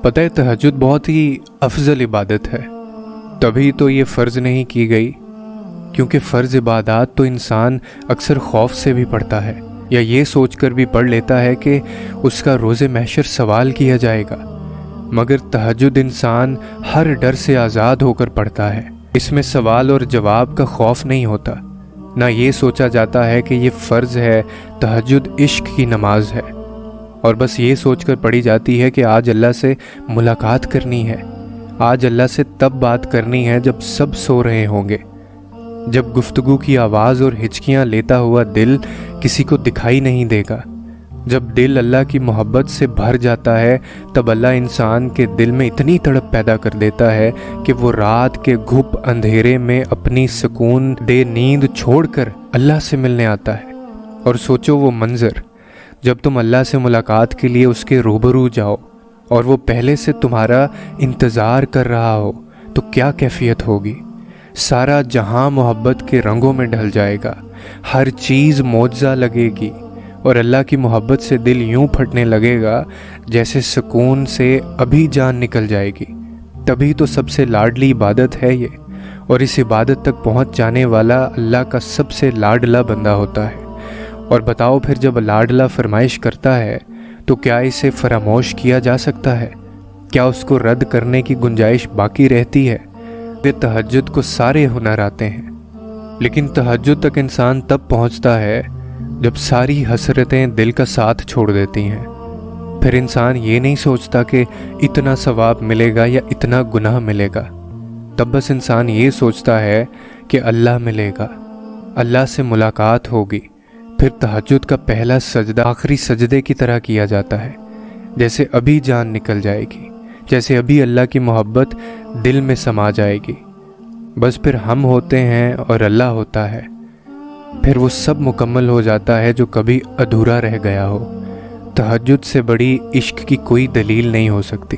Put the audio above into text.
पता है तहज्जुद बहुत ही अफजल इबादत है, तभी तो ये फ़र्ज़ नहीं की गई क्योंकि फ़र्ज़ इबादत तो इंसान अक्सर खौफ से भी पढ़ता है या ये सोचकर भी पढ़ लेता है कि उसका रोज़े महशर सवाल किया जाएगा, मगर तहज्जुद इंसान हर डर से आज़ाद होकर पढ़ता है। इसमें सवाल और जवाब का खौफ नहीं होता, ना ये सोचा जाता है कि ये फ़र्ज़ है, तहज्जुद इश्क की नमाज है, और बस ये सोचकर पढ़ी जाती है कि आज अल्लाह से मुलाकात करनी है, आज अल्लाह से तब बात करनी है जब सब सो रहे होंगे, जब गुफ्तगू की आवाज़ और हिचकियाँ लेता हुआ दिल किसी को दिखाई नहीं देगा। जब दिल अल्लाह की मोहब्बत से भर जाता है तब अल्लाह इंसान के दिल में इतनी तड़प पैदा कर देता है कि वो रात के घुप अंधेरे में अपनी सुकून दे नींद छोड़कर अल्लाह से मिलने आता है। और सोचो वो मंज़र जब तुम अल्लाह से मुलाकात के लिए उसके रूबरू जाओ और वो पहले से तुम्हारा इंतज़ार कर रहा हो तो क्या कैफियत होगी। सारा जहां मोहब्बत के रंगों में ढल जाएगा, हर चीज़ मौजज़ा लगेगी और अल्लाह की मोहब्बत से दिल यूं फटने लगेगा जैसे सुकून से अभी जान निकल जाएगी। तभी तो सबसे लाडली इबादत है ये, और इस इबादत तक पहुंच जाने वाला अल्लाह का सबसे लाडला बंदा होता है। और बताओ फिर जब लाडला फरमाइश करता है तो क्या इसे फरामोश किया जा सकता है? क्या उसको रद्द करने की गुंजाइश बाकी रहती है? तहज्जुद को सारे हुनर आते हैं, लेकिन तहज्जुद तक इंसान तब पहुंचता है जब सारी हसरतें दिल का साथ छोड़ देती हैं। फिर इंसान ये नहीं सोचता कि इतना सवाब मिलेगा या इतना गुनाह मिलेगा, तब बस इंसान ये सोचता है कि अल्लाह मिलेगा, अल्लाह से मुलाकात होगी। फिर तहज्जुद का पहला सजदा आखिरी सजदे की तरह किया जाता है, जैसे अभी जान निकल जाएगी, जैसे अभी अल्लाह की मोहब्बत दिल में समा जाएगी। बस फिर हम होते हैं और अल्लाह होता है, फिर वो सब मुकम्मल हो जाता है जो कभी अधूरा रह गया हो। तहज्जुद से बड़ी इश्क की कोई दलील नहीं हो सकती।